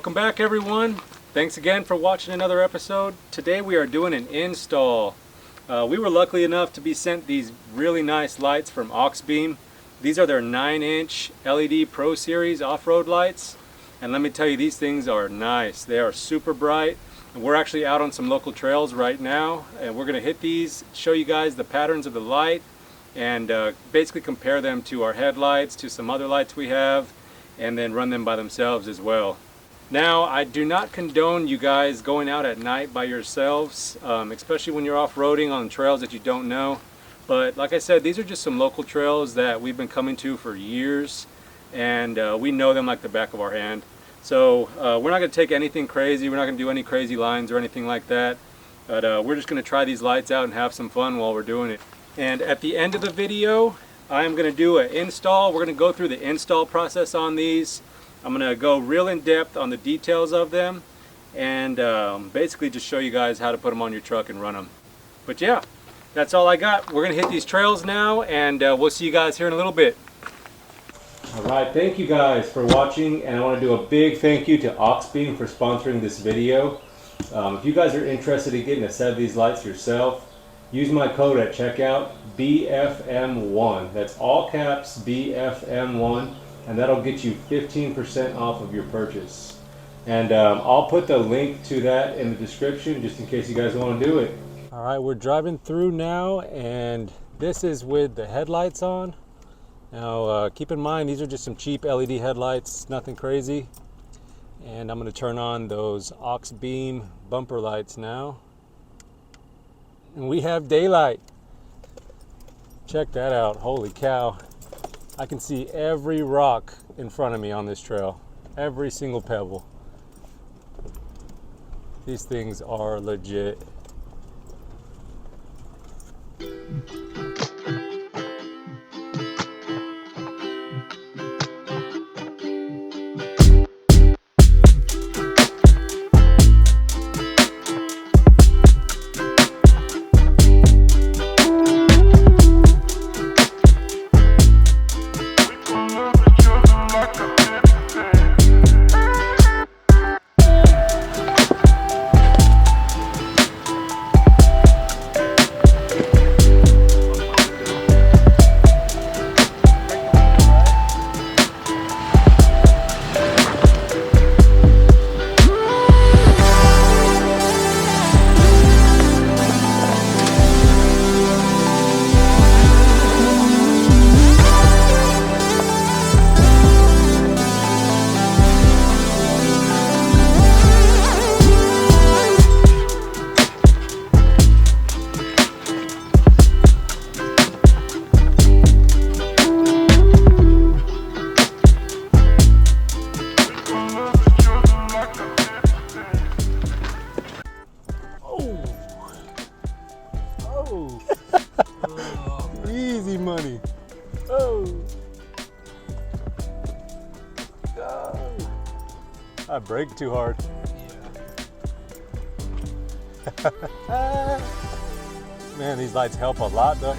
Welcome back, everyone. Thanks again for watching another episode. Today we are doing an install. We were lucky enough to be sent these really nice lights from Auxbeam. These are their 9-inch LED Pro Series off-road lights. And let me tell you, these things are nice. They are super bright. And we're actually out on some local trails right now. And we're going to hit these, show you guys the patterns of the light, and basically compare them to our headlights, to some other lights we have, and then run them by themselves as well. Now, I do not condone you guys going out at night by yourselves, especially when you're off-roading on trails that you don't know. But like I said, these are just some local trails that we've been coming to for years, and we know them like the back of our hand. So we're not going to take anything crazy, we're not going to do any crazy lines or anything like that, but we're just going to try these lights out and have some fun while we're doing it. And at the end of the video, I'm going to do an install. We're going to go through the install process on these. I'm going to go real in depth on the details of them, and basically just show you guys how to put them on your truck and run them. But yeah, that's all I got. We're going to hit these trails now, and we'll see you guys here in a little bit. Alright, thank you guys for watching, and I want to do a big thank you to Auxbeam for sponsoring this video. If you guys are interested in getting a set of these lights yourself, use my code at checkout, BFM1. That's all caps, BFM1. And that'll get you 15% off of your purchase. And I'll put the link to that in the description just in case you guys want to do it. All right, we're driving through now, and this is with the headlights on. Now keep in mind, these are just some cheap LED headlights, nothing crazy. And I'm going to turn on those Auxbeam bumper lights now. And we have daylight. Check that out, holy cow. I can see every rock in front of me on this trail, every single pebble. These things are legit. Easy money. Oh. I braked too hard. Yeah. Man, these lights help a lot though.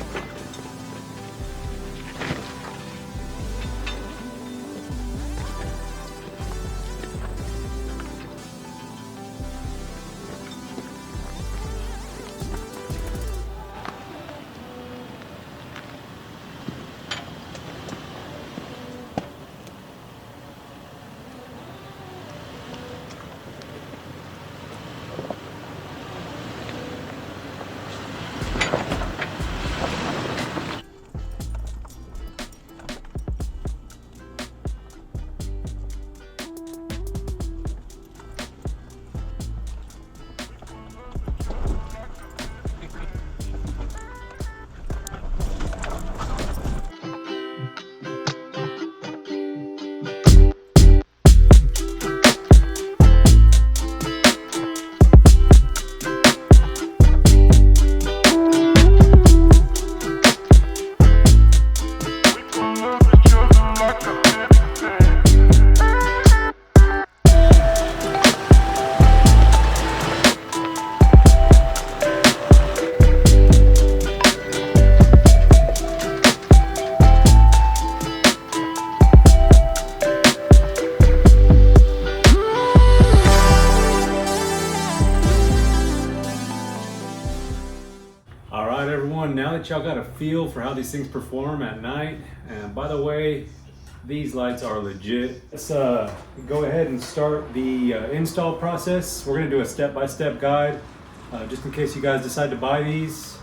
everyone, now that y'all got a feel for how these things perform at night, and by the way, these lights are legit. Let's go ahead and start the install process. We're gonna do a step-by-step guide, just in case you guys decide to buy these.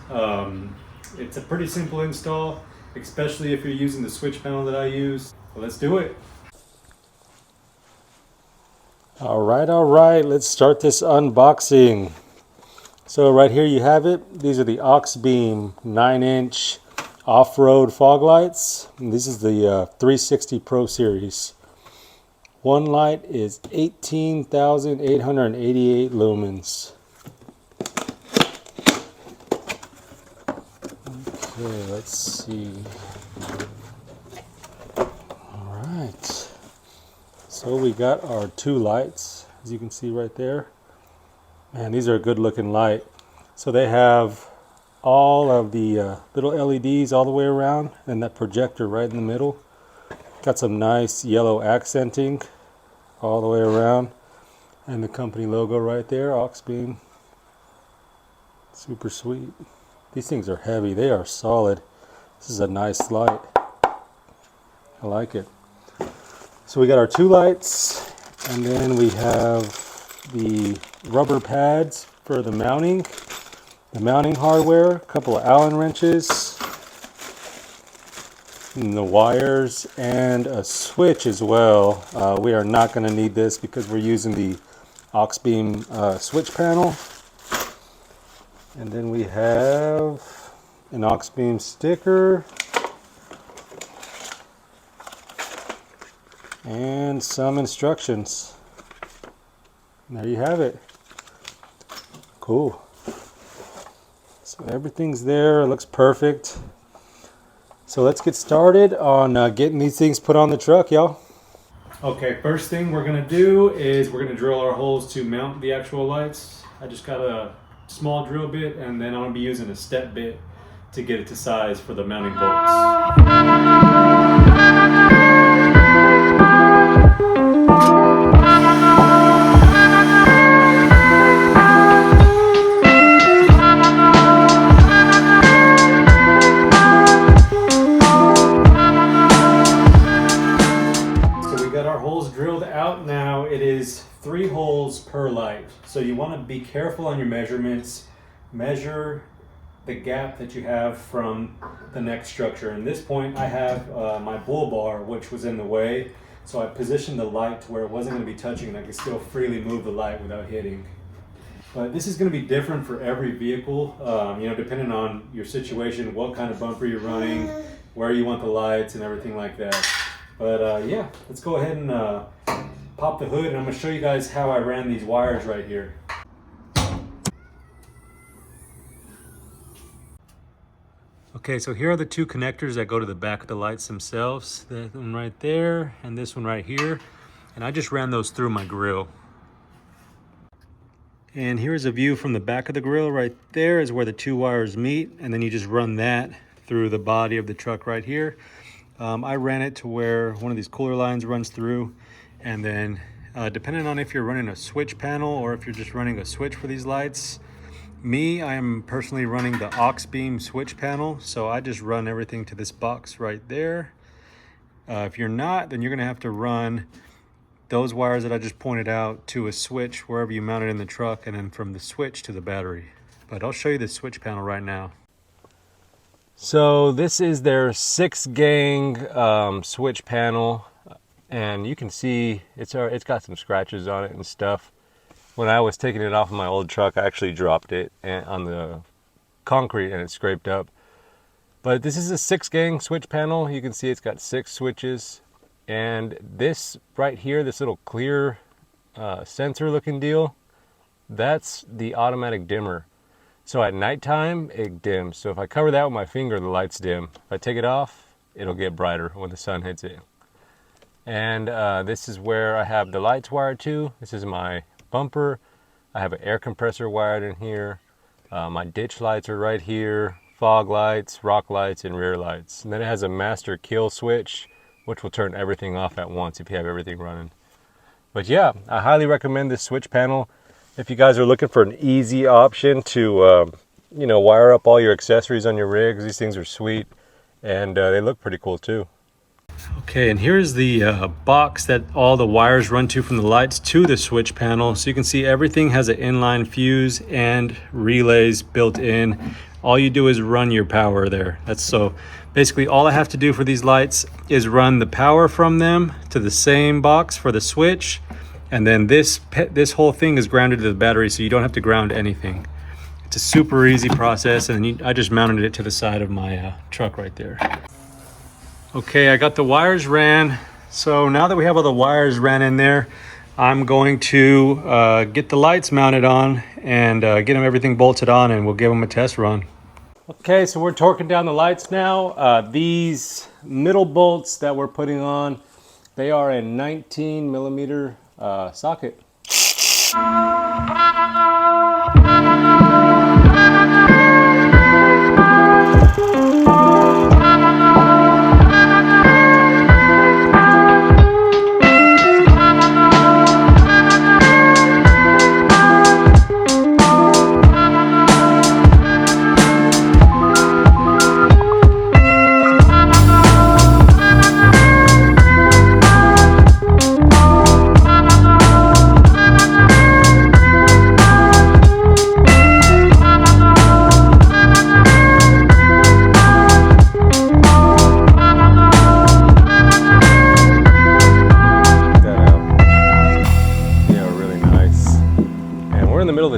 It's a pretty simple install, especially if you're using the switch panel that I use. So let's do it. All right, let's start this unboxing. So right here you have it. These are the Auxbeam 9-inch off-road fog lights. And this is the 360 Pro Series. One light is 18,888 lumens. Okay, let's see. All right. So we got our 2 lights, as you can see right there. Man, these are a good looking light. So they have all of the little LEDs all the way around and that projector right in the middle. Got some nice yellow accenting all the way around. And the company logo right there, Auxbeam. Super sweet. These things are heavy, they are solid. This is a nice light. I like it. So we got our 2 lights, and then we have the rubber pads for the mounting hardware, a couple of Allen wrenches, and the wires, and a switch as well. We are not going to need this because we're using the Auxbeam switch panel. And then we have an Auxbeam sticker and some instructions. And there you have it. Cool. So everything's there, it looks perfect. So let's get started on getting these things put on the truck, y'all. Okay, first thing we're gonna do is we're gonna drill our holes to mount the actual lights. I just got a small drill bit, and then I'm gonna be using a step bit to get it to size for the mounting bolts. Now it is 3 holes per light, so you want to be careful on your measurements. Measure the gap that you have from the neck structure. In this point I have my bull bar, which was in the way, so I positioned the light to where it wasn't going to be touching and I could still freely move the light without hitting. But this is going to be different for every vehicle, you know, depending on your situation, what kind of bumper you're running, where you want the lights and everything like that. But yeah, let's go ahead and pop the hood, and I'm going to show you guys how I ran these wires right here. Okay, so here are the 2 connectors that go to the back of the lights themselves. That one right there and this one right here. And I just ran those through my grill. And here's a view from the back of the grill. Right there is where the 2 wires meet, and then you just run that through the body of the truck right here. I ran it to where one of these cooler lines runs through, and then depending on if you're running a switch panel or if you're just running a switch for these lights, I am personally running the Auxbeam switch panel, so I just run everything to this box right there. If you're not, then you're gonna have to run those wires that I just pointed out to a switch wherever you mount it in the truck, and then from the switch to the battery. But I'll show you the switch panel right now. So this is their 6-gang switch panel, and you can see it's got some scratches on it and stuff. When I was taking it off of my old truck, I actually dropped it on the concrete and it scraped up. But this is a 6-gang switch panel. You can see it's got 6 switches, and this right here, this little clear sensor looking deal, that's the automatic dimmer. So at nighttime, it dims. So if I cover that with my finger, the lights dim. If I take it off, it'll get brighter when the sun hits it. And this is where I have the lights wired to. This is my bumper. I have an air compressor wired in here. My ditch lights are right here. Fog lights, rock lights, and rear lights. And then it has a master kill switch, which will turn everything off at once if you have everything running. But yeah, I highly recommend this switch panel. If you guys are looking for an easy option to you know, wire up all your accessories on your rigs. These things are sweet, and they look pretty cool too. Okay, and here's the box that all the wires run to from the lights to the switch panel. So you can see everything has an inline fuse and relays built in. All you do is run your power there. That's so basically all I have to do for these lights is run the power from them to the same box for the switch. And then this whole thing is grounded to the battery, so you don't have to ground anything. It's a super easy process, and I just mounted it to the side of my truck right there. Okay, I got the wires ran. So now that we have all the wires ran in there, I'm going to get the lights mounted on and get them everything bolted on, and we'll give them a test run. Okay, so we're torquing down the lights now. These middle bolts that we're putting on, they are a 19 millimeter socket.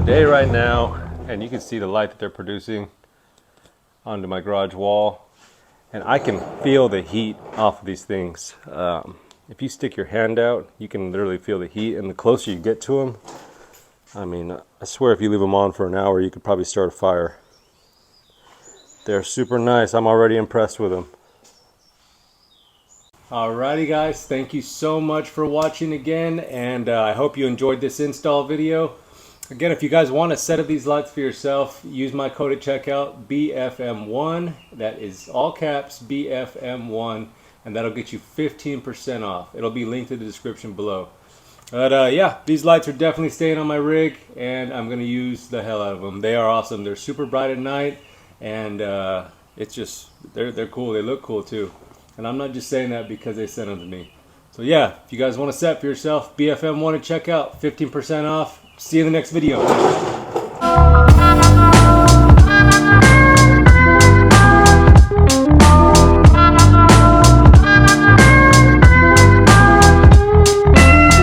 Day right now, and you can see the light that they're producing onto my garage wall, and I can feel the heat off of these things. If you stick your hand out, you can literally feel the heat, and the closer you get to them, I mean, I swear if you leave them on for an hour, you could probably start a fire. They're super nice. I'm already impressed with them. Alrighty guys, thank you so much for watching again, and I hope you enjoyed this install video. Again, if you guys want a set of these lights for yourself, use my code at checkout, BFM1. That is all caps, BFM1, and that'll get you 15% off. It'll be linked in the description below. But yeah, these lights are definitely staying on my rig, and I'm going to use the hell out of them. They are awesome. They're super bright at night, and it's just, they're cool. They look cool too. And I'm not just saying that because they sent them to me. So yeah, if you guys want a set for yourself, BFM1 at checkout, 15% off. See you in the next video.